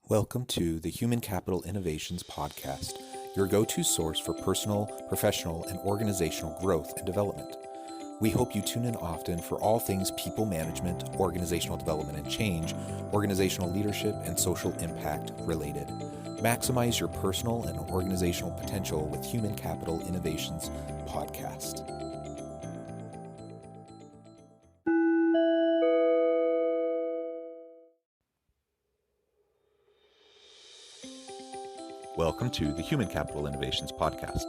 Welcome to the Human Capital Innovations Podcast, your go-to source for personal, professional, and organizational growth and development. We hope you tune in often for all things people management, organizational development and change, organizational leadership, and social impact related. Maximize your personal and organizational potential with Human Capital Innovations Podcast. Welcome to the Human Capital Innovations Podcast.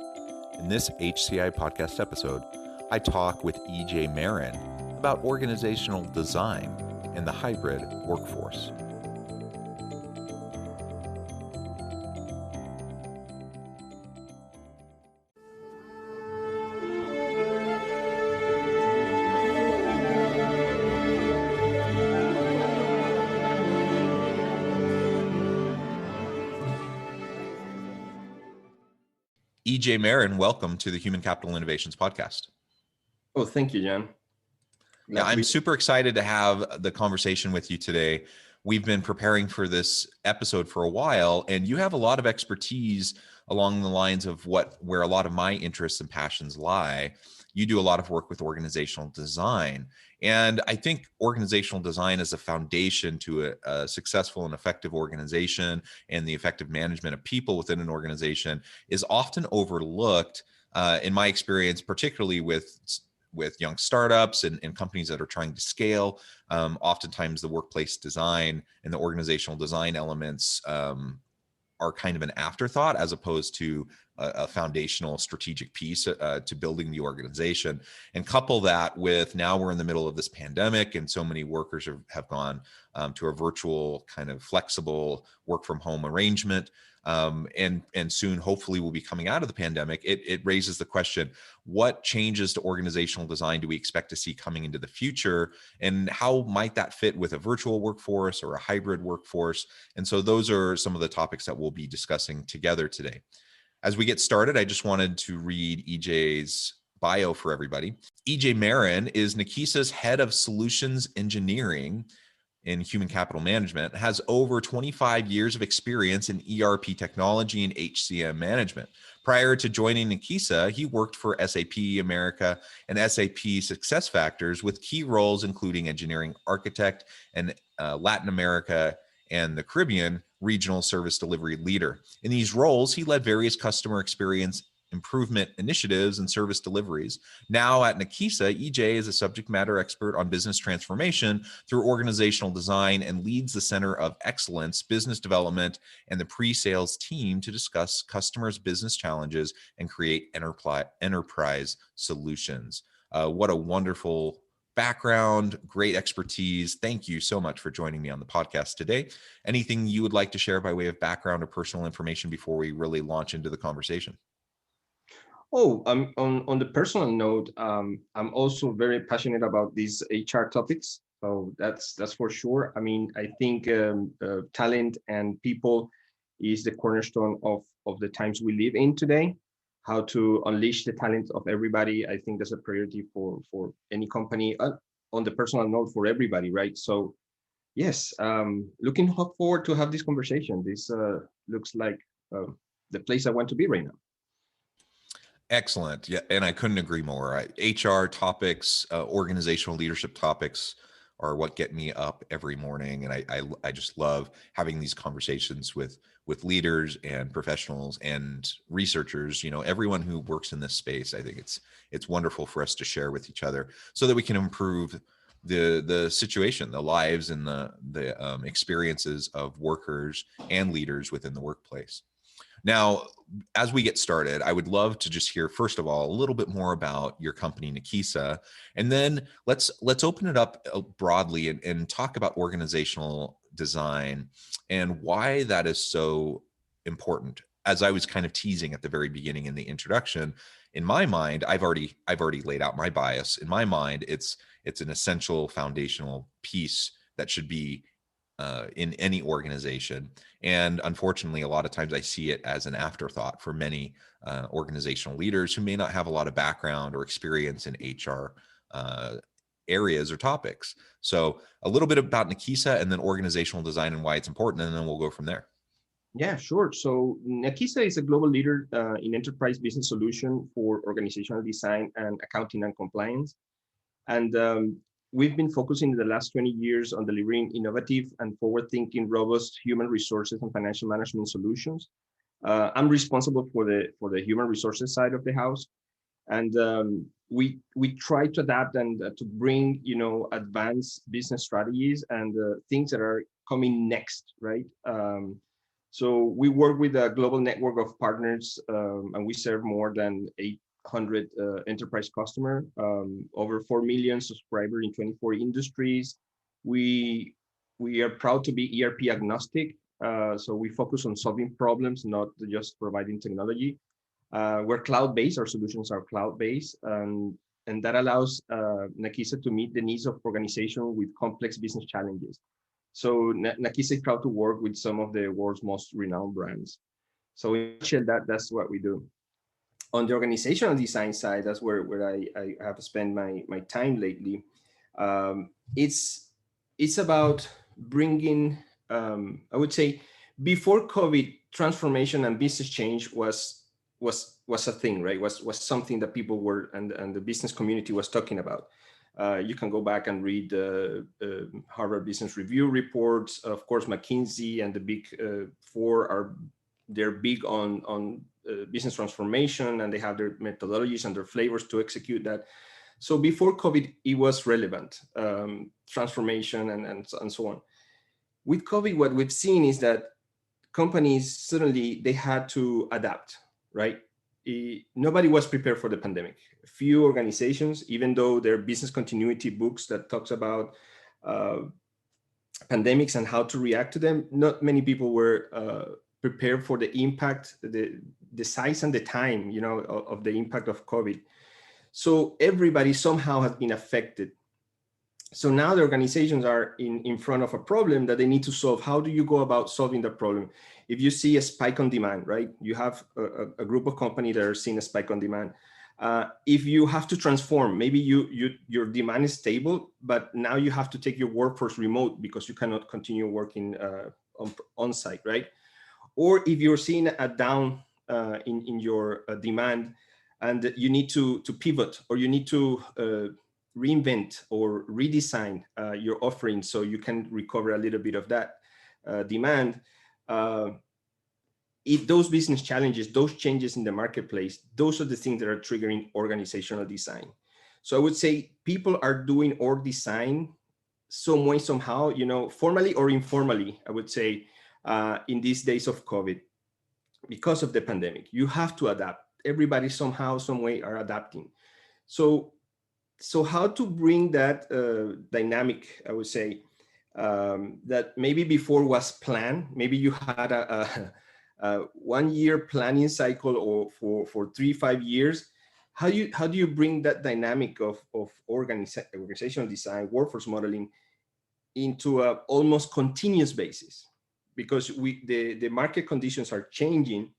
In this HCI podcast episode, I talk with EJ Marin about organizational design and the hybrid workforce. EJ Marin, welcome to the Human Capital Innovations Podcast. Oh, thank you, Jan. Yeah, I'm super excited to have the conversation with you today. We've been preparing for this episode for a while, and you have a lot of expertise along the lines of where a lot of my interests and passions lie. You do a lot of work with organizational design. And I think organizational design is a foundation to a successful and effective organization, and the effective management of people within an organization is often overlooked, in my experience, particularly with young startups and companies that are trying to scale. Oftentimes the workplace design and the organizational design elements are kind of an afterthought as opposed to a foundational strategic piece to building the organization. And couple that with, now we're in the middle of this pandemic and so many workers have gone to a virtual kind of flexible work from home arrangement. And soon, hopefully, we'll be coming out of the pandemic. It raises the question, what changes to organizational design do we expect to see coming into the future? And how might that fit with a virtual workforce or a hybrid workforce? And so those are some of the topics that we'll be discussing together today. As we get started, I just wanted to read EJ's bio for everybody. EJ Marin is Nakisa's head of solutions engineering in human capital management, has over 25 years of experience in ERP technology and HCM management. Prior to joining Nakisa, he worked for SAP America and SAP SuccessFactors with key roles including engineering architect and Latin America and the Caribbean regional service delivery leader. In these roles, he led various customer experience improvement initiatives and service deliveries. Now at Nakisa, EJ is a subject matter expert on business transformation through organizational design and leads the Center of Excellence, Business Development, and the pre-sales team to discuss customers' business challenges and create enterprise solutions. What a wonderful background, great expertise. Thank you so much for joining me on the podcast today. Anything you would like to share by way of background or personal information before we really launch into the conversation? Oh, on the personal note, I'm also very passionate about these HR topics. So that's for sure. I mean, I think talent and people is the cornerstone of the times we live in today. How to unleash the talent of everybody, I think that's a priority for any company. On the personal note, for everybody, right? So yes, looking forward to have this conversation. This looks like the place I want to be right now. Excellent. Yeah, and I couldn't agree more. HR topics, organizational leadership topics are what get me up every morning, and I just love having these conversations with leaders and professionals and researchers. You know, everyone who works in this space. I think it's wonderful for us to share with each other so that we can improve the situation, the lives, and the experiences of workers and leaders within the workplace. Now, as we get started, I would love to just hear, first of all, a little bit more about your company, Nakisa, and then let's open it up broadly and talk about organizational design and why that is so important. As I was kind of teasing at the very beginning in the introduction, in my mind, I've already laid out my bias. In my mind, it's an essential foundational piece that should be in any organization. And unfortunately, a lot of times I see it as an afterthought for many organizational leaders who may not have a lot of background or experience in HR areas or topics. So a little bit about Nakisa and then organizational design and why it's important, and then we'll go from there. Yeah, sure. So Nakisa is a global leader in enterprise business solution for organizational design and accounting and compliance. And we've been focusing in the last 20 years on delivering innovative and forward-thinking, robust human resources and financial management solutions. I'm responsible for the human resources side of the house, and we try to adapt and to bring advanced business strategies and things that are coming next, right? So we work with a global network of partners, and we serve more than 800 enterprise customer, over 4 million subscribers in 24 industries. We we are proud to be ERP agnostic, so we focus on solving problems, not just providing technology. We're cloud-based. Our solutions are cloud-based, and that allows Nakisa to meet the needs of organizations with complex business challenges. So Nakisa is proud to work with some of the world's most renowned brands. So in a nutshell, that's what we do. On the organizational design side, that's where I have spent my time lately. It's about bringing, I would say, before COVID, transformation and business change was a thing, right? Was something that people were and the business community was talking about. You can go back and read Harvard Business Review reports. Of course, McKinsey and the big four they're big on business transformation, and they have their methodologies and their flavors to execute that. So before COVID, it was relevant, transformation and so on. With COVID, what we've seen is that companies suddenly they had to adapt, right? Nobody was prepared for the pandemic. Few organizations, even though there are business continuity books that talks about pandemics and how to react to them, not many people were prepared for the impact, the size and the time, of the impact of COVID. So everybody somehow has been affected. So now the organizations are in front of a problem that they need to solve. How do you go about solving the problem? If you see a spike on demand, right? You have a group of companies that are seeing a spike on demand. If you have to transform, maybe your demand is stable, but now you have to take your workforce remote because you cannot continue working on site, right? Or if you're seeing a down in your demand, and you need to pivot, or you need to reinvent or redesign your offering so you can recover a little bit of that demand. Those business challenges, those changes in the marketplace, those are the things that are triggering organizational design. So I would say people are doing org design some way, somehow, formally or informally, I would say, in these days of COVID, because of the pandemic. You have to adapt. Everybody somehow, some way are adapting. So how to bring that dynamic, I would say, that maybe before was planned. Maybe you had a 1 year planning cycle, or for 3-5 years. How do you bring that dynamic of organizational design, workforce modeling, into a almost continuous basis? Because the market conditions are changing.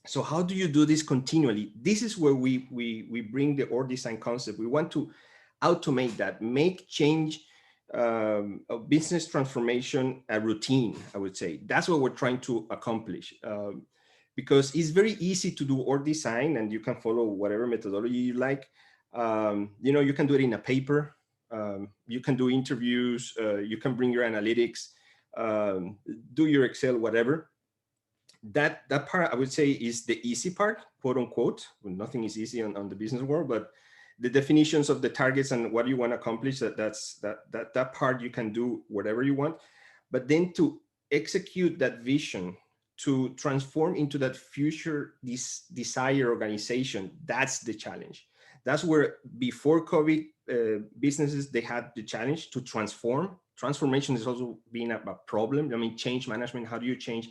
So how do you do this continually? This is where we bring the org design concept. We want to automate that, make change, business transformation a routine, I would say. That's what we're trying to accomplish. Because it's very easy to do org design, and you can follow whatever methodology you like. You can do it in a paper. You can do interviews. You can bring your analytics, do your Excel, whatever. That part, I would say, is the easy part, quote unquote. Well, nothing is easy on the business world, but the definitions of the targets and what you want to accomplish, that part you can do whatever you want. But then to execute that vision, to transform into that future desired organization, that's the challenge. That's where before COVID, businesses, they had the challenge to transform. Transformation is also being a problem. I mean, change management, how do you change?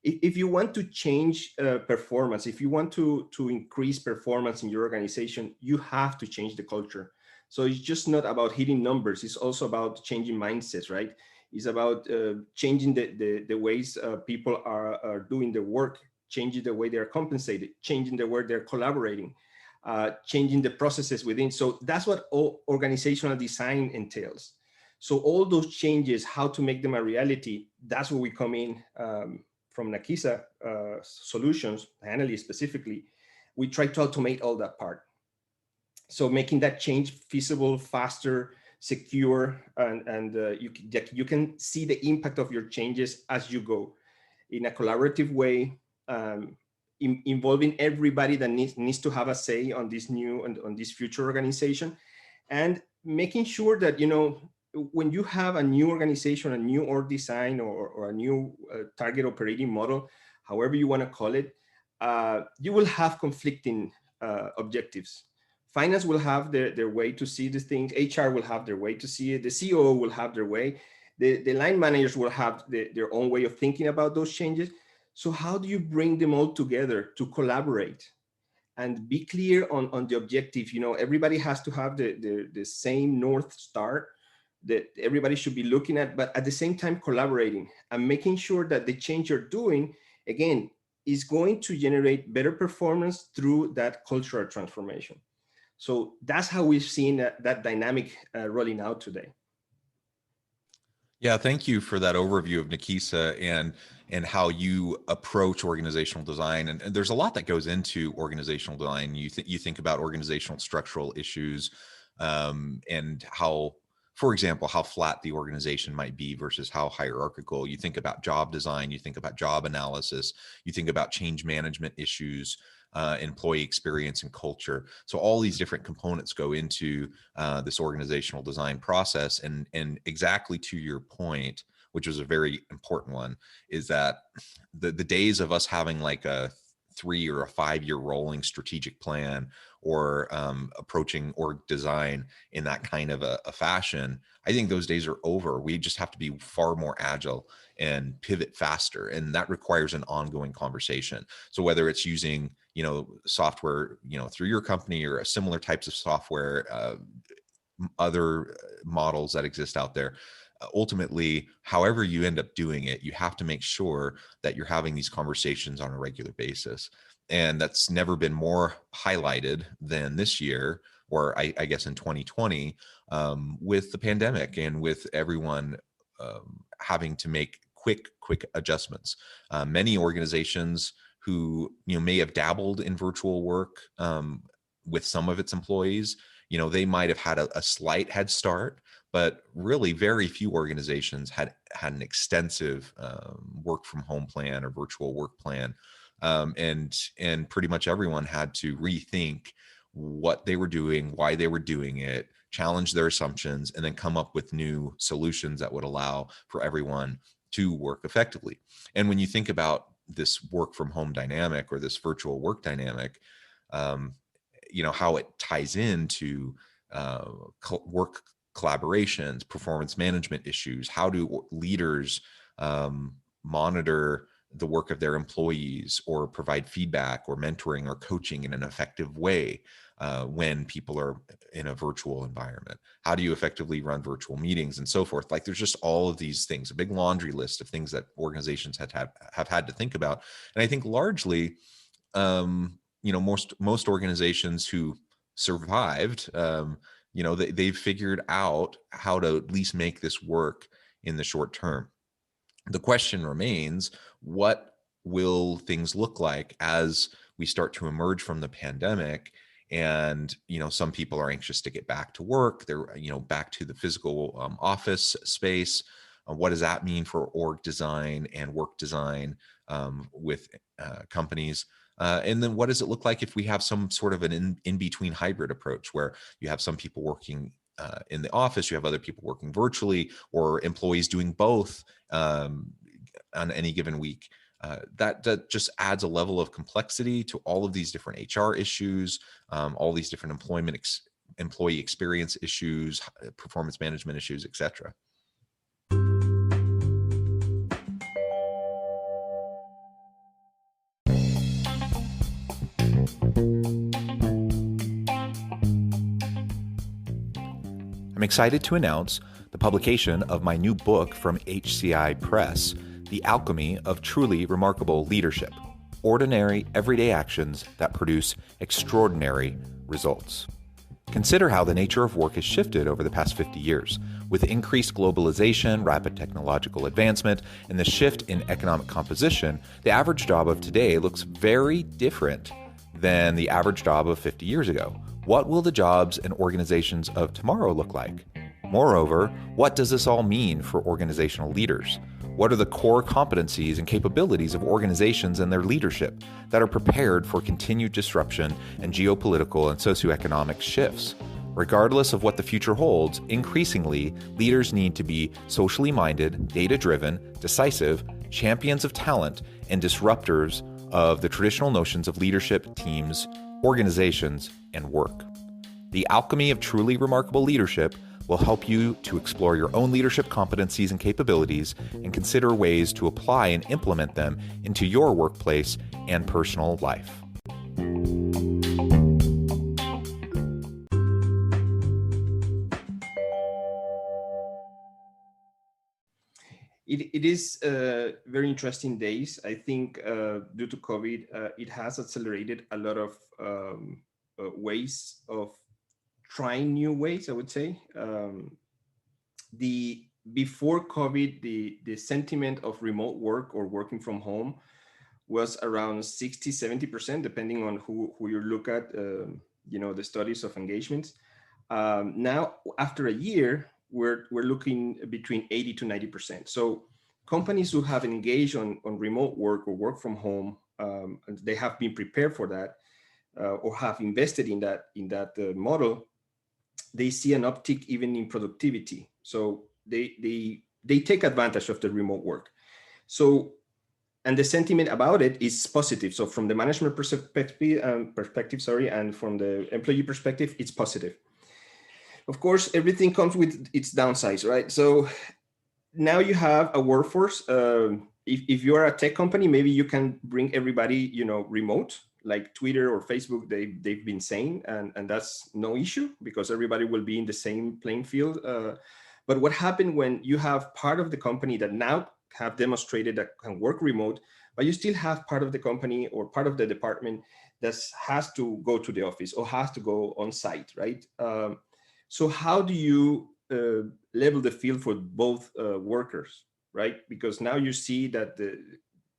If you want to change performance, if you want to increase performance in your organization, you have to change the culture. So it's just not about hitting numbers. It's also about changing mindsets, right? It's about changing the ways people are doing the work, changing the way they're compensated, changing the way they're collaborating. changing the processes within. So that's what organizational design entails. So all those changes, how to make them a reality, that's where we come in from Nakisa Solutions, Hanley specifically. We try to automate all that part. So making that change feasible, faster, secure, and you can see the impact of your changes as you go in a collaborative way, involving everybody that needs to have a say on this new and on this future organization, and making sure that, you know, when you have a new organization, a new org design, or a new target operating model, however you want to call it, you will have conflicting objectives. Finance will have their way to see these things. HR will have their way to see it. The COO will have their way. The line managers will have their own way of thinking about those changes. So how do you bring them all together to collaborate and be clear on the objective? You know, everybody has to have the same North Star that everybody should be looking at, but at the same time collaborating and making sure that the change you're doing, again, is going to generate better performance through that cultural transformation. So that's how we've seen that dynamic rolling out today. Yeah, thank you for that overview of Nakisa and how you approach organizational design. And there's a lot that goes into organizational design. You think about organizational structural issues, and how, for example, how flat the organization might be versus how hierarchical. You think about job design, you think about job analysis, you think about change management issues, employee experience and culture. So all these different components go into this organizational design process. And exactly to your point, which was a very important one, is that the days of us having like a 3 or a 5 year rolling strategic plan, or approaching org design in that kind of a fashion, I think those days are over. We just have to be far more agile and pivot faster. And that requires an ongoing conversation. So whether it's using, you know, software, you know, through your company, or similar types of software, other models that exist out there, ultimately, however you end up doing it, you have to make sure that you're having these conversations on a regular basis. And that's never been more highlighted than this year, or I guess in 2020, with the pandemic and with everyone having to make quick adjustments. Many organizations who, you know, may have dabbled in virtual work with some of its employees, you know, they might have had a slight head start, but really very few organizations had an extensive work from home plan or virtual work plan. And pretty much everyone had to rethink what they were doing, why they were doing it, challenge their assumptions, and then come up with new solutions that would allow for everyone to work effectively. And when you think about this work from home dynamic, or this virtual work dynamic, you know, how it ties into work collaborations, performance management issues, how do leaders monitor the work of their employees, or provide feedback or mentoring or coaching in an effective way when people are in a virtual environment? How do you effectively run virtual meetings, and so forth? Like, there's just all of these things, a big laundry list of things that organizations have had to think about. And I think largely, you know, most organizations who survived, you know, they've figured out how to at least make this work in the short term. The question remains, what will things look like as we start to emerge from the pandemic? And, you know, some people are anxious to get back to work. They're, you know, back to the physical office space. What does that mean for org design and work design with companies? And then what does it look like if we have some sort of an in-between hybrid approach, where you have some people working in the office, you have other people working virtually, or employees doing both on any given week? That just adds a level of complexity to all of these different HR issues, all these different employee experience issues, performance management issues, etc. I'm excited to announce the publication of my new book from HCI Press, The Alchemy of Truly Remarkable Leadership: Ordinary Everyday Actions That Produce Extraordinary results. Consider how the nature of work has shifted over the past 50 years. With increased globalization, rapid technological advancement, and the shift in economic composition, the average job of today looks very different than the average job of 50 years ago. What will the jobs and organizations of tomorrow look like? Moreover, what does this all mean for organizational leaders? What are the core competencies and capabilities of organizations and their leadership that are prepared for continued disruption and geopolitical and socioeconomic shifts? Regardless of what the future holds, increasingly, leaders need to be socially minded, data-driven, decisive, champions of talent, and disruptors of the traditional notions of leadership, teams, organizations, and work. The alchemy of truly remarkable leadership will help you to explore your own leadership competencies and capabilities and consider ways to apply and implement them into your workplace and personal life. It is very interesting days. I think due to COVID, it has accelerated a lot of ways of trying new ways, I would say. The before COVID, the sentiment of remote work or working from home was around 60-70%, depending on who you look at, the studies of engagements. Now, after a year, we're looking between 80 to 90%. So companies who have engaged on remote work or work from home, and they have been prepared for that, or have invested in that model, they see an uptick even in productivity. So they take advantage of the remote work. So, and the sentiment about it is positive. So from the management perspective, and from the employee perspective, it's positive. Of course, everything comes with its downsides, right? So now you have a workforce. If you're a tech company, maybe you can bring everybody, remote, like Twitter or Facebook, they've been saying, and that's no issue because everybody will be in the same playing field. But what happened when you have part of the company that now have demonstrated that can work remote, but you still have part of the company or part of the department that has to go to the office or has to go on site, right? So how do you level the field for both workers, right? Because now you see that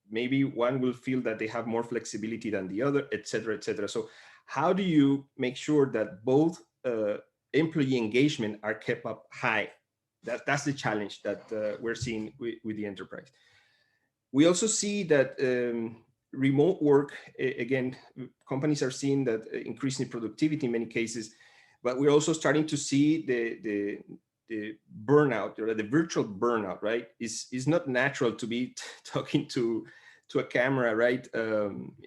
maybe one will feel that they have more flexibility than the other, et cetera, et cetera. So how do you make sure that both employee engagement are kept up high? That's the challenge that we're seeing with the enterprise. We also see that remote work, again, companies are seeing that increasing productivity in many cases, but we're also starting to see the burnout, or the virtual burnout, right? Is not natural to be talking to a camera, right?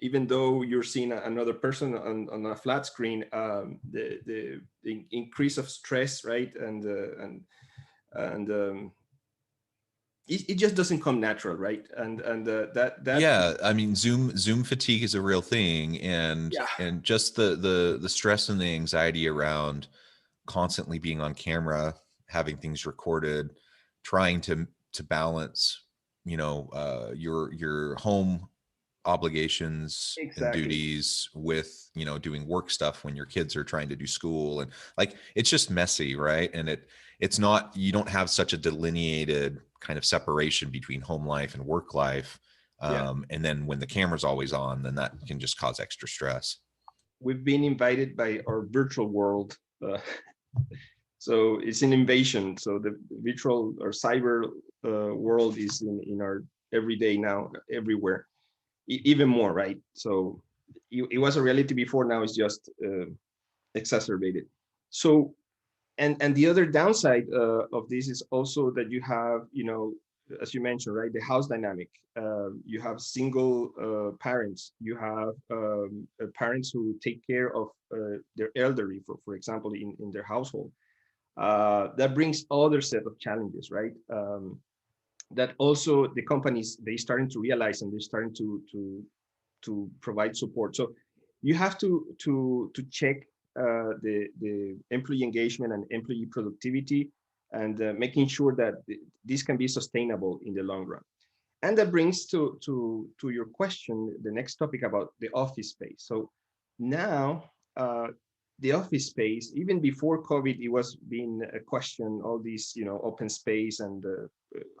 Even though you're seeing another person on a flat screen, the increase of stress, right? And it just doesn't come natural, right? And that Yeah, I mean, Zoom fatigue is a real thing, and yeah, just the stress and the anxiety around constantly being on camera, having things recorded, trying to balance, your home obligations and exactly. duties with, doing work stuff when your kids are trying to do school, and like it's just messy, right? And it's not, you don't have such a delineated kind of separation between home life and work life. Yeah, And then when the camera's always on, then that can just cause extra stress. we've been invited by our virtual world. So it's an invasion. So the virtual or cyber world is in our everyday now, everywhere, even more, right? So it was a reality before. Now it's just exacerbated. So and the other downside of this is also that you have, as you mentioned, right, the house dynamic. You have single parents. You have parents who take care of their elderly, for example, in their household. That brings other set of challenges, right? That also the companies, they starting to realize, and they're starting to provide support. So you have to check the employee engagement and employee productivity, and making sure that this can be sustainable in the long run. And that brings to your question, the next topic about the office space. So now the office space, even before COVID, it was being a question, all these, open space and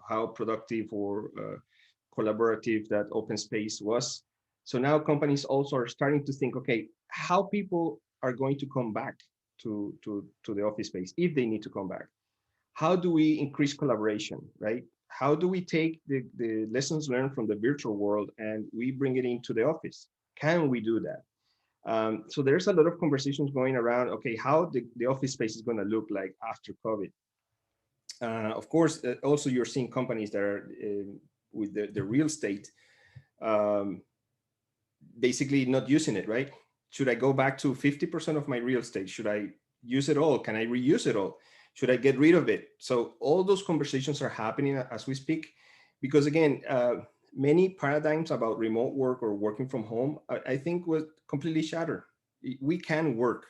how productive or collaborative that open space was. So now companies also are starting to think, okay, how people are going to come back to the office space if they need to come back. How do we increase collaboration, right? How do we take the lessons learned from the virtual world and we bring it into the office? Can we do that? So there's a lot of conversations going around, okay, how the office space is going to look like after COVID. Of course, also you're seeing companies that are with the real estate um, basically not using it, right? Should I go back to 50% of my real estate? Should I use it all? Can I reuse it all? Should I get rid of it? So all those conversations are happening as we speak, because again, many paradigms about remote work or working from home, I think was completely shattered. We can work,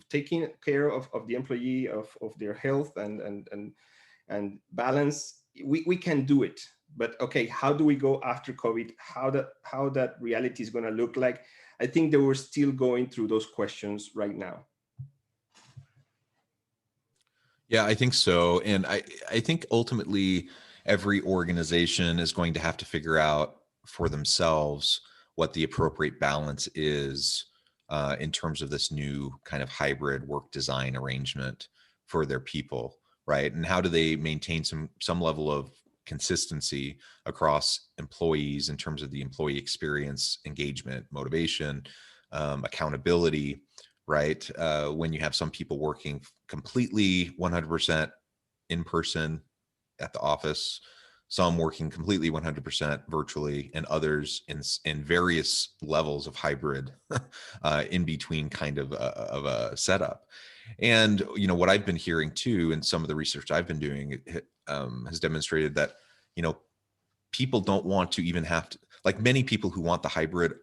taking care of the employee, of their health and balance. We can do it, but okay, how do we go after COVID? How that reality is going to look like? I think that we're still going through those questions right now. Yeah, I think so. And I think ultimately every organization is going to have to figure out for themselves what the appropriate balance is in terms of this new kind of hybrid work design arrangement for their people, right? And how do they maintain some level of consistency across employees in terms of the employee experience, engagement, motivation, accountability, right? When you have some people working completely 100% in person at the office, some working completely 100% virtually, and others in various levels of hybrid in between kind of a setup. And what I've been hearing too, and some of the research I've been doing has demonstrated that people don't want to even have to, like many people who want the hybrid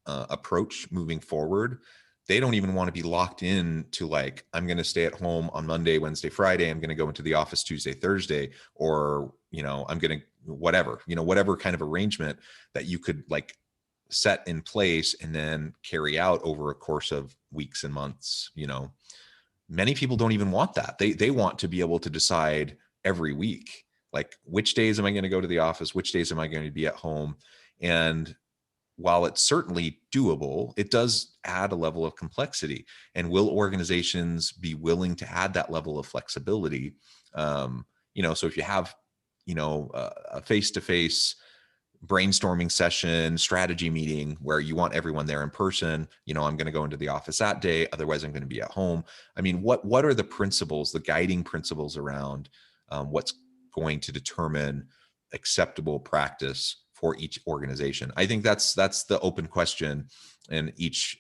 approach moving forward, they don't even want to be locked in to like, I'm going to stay at home on Monday, Wednesday, Friday. I'm going to go into the office Tuesday, Thursday, or, I'm going to whatever kind of arrangement that you could like set in place and then carry out over a course of weeks and months. Many people don't even want that. They want to be able to decide every week, like which days am I going to go to the office? Which days am I going to be at home? And while it's certainly doable, it does add a level of complexity. And will organizations be willing to add that level of flexibility? So if you have, a face-to-face brainstorming session, strategy meeting where you want everyone there in person, I'm going to go into the office that day, otherwise I'm going to be at home. I mean, what are the principles, the guiding principles around what's going to determine acceptable practice for each organization? I think that's the open question, and each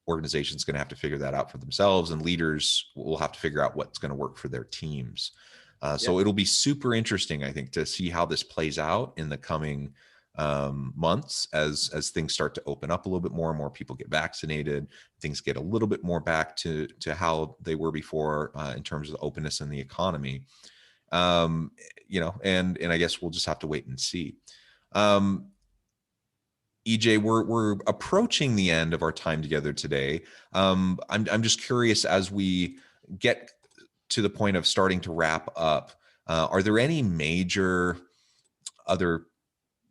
organization is going to have to figure that out for themselves, and leaders will have to figure out what's going to work for their teams. Yeah. So it'll be super interesting, I think, to see how this plays out in the coming months as things start to open up a little bit more and more people get vaccinated, things get a little bit more back to how they were before in terms of the openness in the economy. And I guess we'll just have to wait and see. EJ, we're approaching the end of our time together today. I'm just curious, as we get to the point of starting to wrap up, are there any major other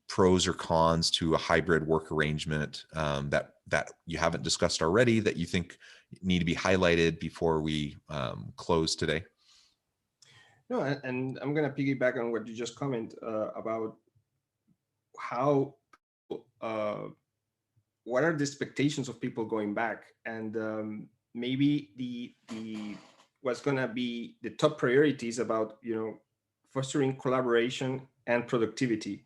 pros or cons to a hybrid work arrangement that you haven't discussed already that you think need to be highlighted before we close today? No, and I'm going to piggyback on what you just comment about how uh, what are the expectations of people going back, and maybe the what's going to be the top priorities about fostering collaboration and productivity.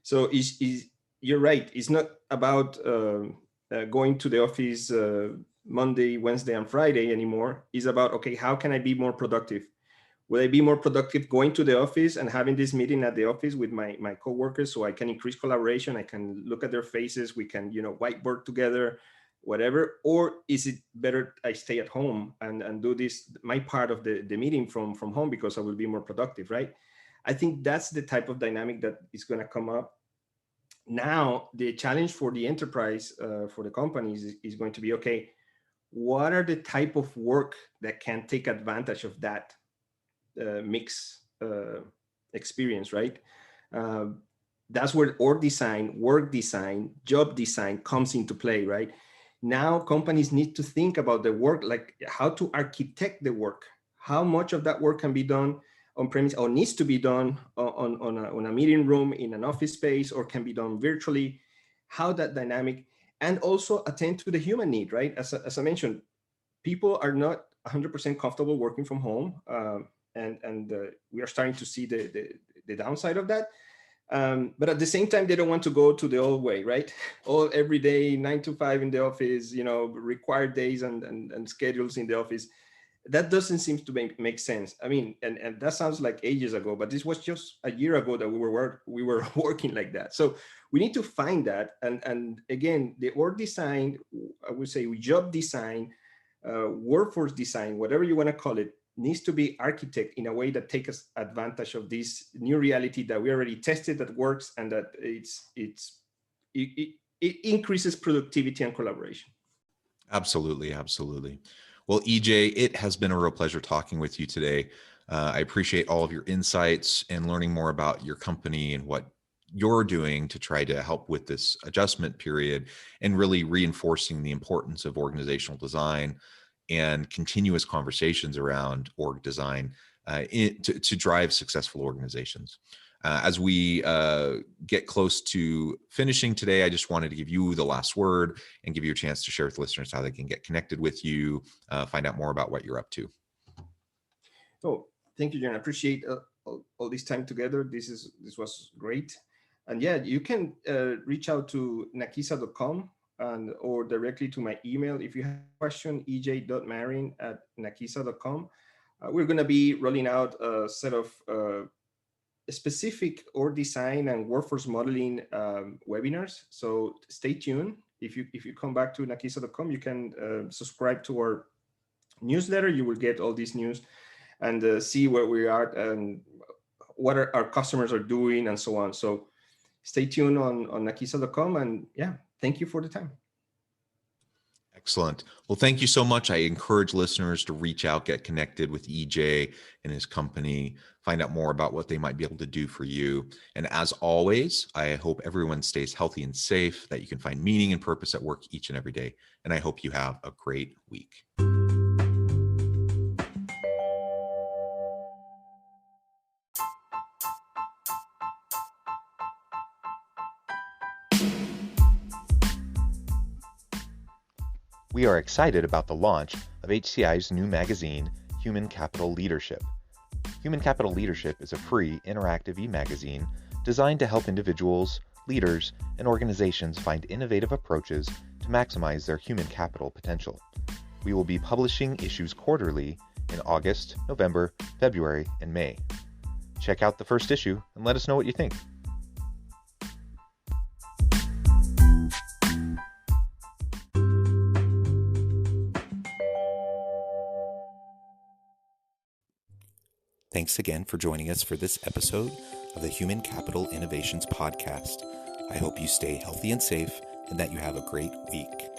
So is you're right, it's not about going to the office Monday, Wednesday, and Friday anymore. It's about, okay, how can I be more productive? Will I be more productive going to the office and having this meeting at the office with my coworkers so I can increase collaboration? I can look at their faces. We can, whiteboard together, whatever. Or is it better I stay at home and do this, my part of the meeting from home, because I will be more productive, right? I think that's the type of dynamic that is going to come up. Now, the challenge for the enterprise, for the companies is going to be, okay, what are the type of work that can take advantage of that mix experience, right? Um, that's where org design, work design, job design comes into play, right? Now companies need to think about the work, like how to architect the work, how much of that work can be done on premise or needs to be done on a meeting room in an office space or can be done virtually, how that dynamic, and also attend to the human need, right? As I mentioned, people are not 100% comfortable working from home, and we are starting to see the downside of that. But at the same time, they don't want to go to the old way, right? All every day, 9 to 5 in the office, required days and schedules in the office. That doesn't seem to make sense. I mean, and that sounds like ages ago, but this was just a year ago that we were working like that. So we need to find that. And again, the org design, I would say job design, workforce design, whatever you want to call it, needs to be architect in a way that takes advantage of this new reality that we already tested that works and that it increases productivity and collaboration. Absolutely, absolutely. Well, EJ, it has been a real pleasure talking with you today. I appreciate all of your insights and learning more about your company and what you're doing to try to help with this adjustment period and really reinforcing the importance of organizational design and continuous conversations around org design to drive successful organizations. As we get close to finishing today, I just wanted to give you the last word and give you a chance to share with listeners how they can get connected with you, find out more about what you're up to. Oh, thank you, John. I appreciate all this time together. This was great. And yeah, you can reach out to nakisa.com and or directly to my email if you have a question, ej.marin@nakisa.com. We're going to be rolling out a set of specific org design and workforce modeling webinars. So stay tuned. If you come back to nakisa.com, you can subscribe to our newsletter. You will get all these news and see where we are and what our customers are doing and so on. So stay tuned on nakisa.com, and yeah, thank you for the time. Excellent. Well, thank you so much. I encourage listeners to reach out, get connected with EJ and his company, find out more about what they might be able to do for you. And as always, I hope everyone stays healthy and safe, that you can find meaning and purpose at work each and every day. And I hope you have a great week. We are excited about the launch of HCI's new magazine, Human Capital Leadership. Human Capital Leadership is a free, interactive e-magazine designed to help individuals, leaders, and organizations find innovative approaches to maximize their human capital potential. We will be publishing issues quarterly in August, November, February, and May. Check out the first issue and let us know what you think. Thanks again for joining us for this episode of the Human Capital Innovations Podcast. I hope you stay healthy and safe and that you have a great week.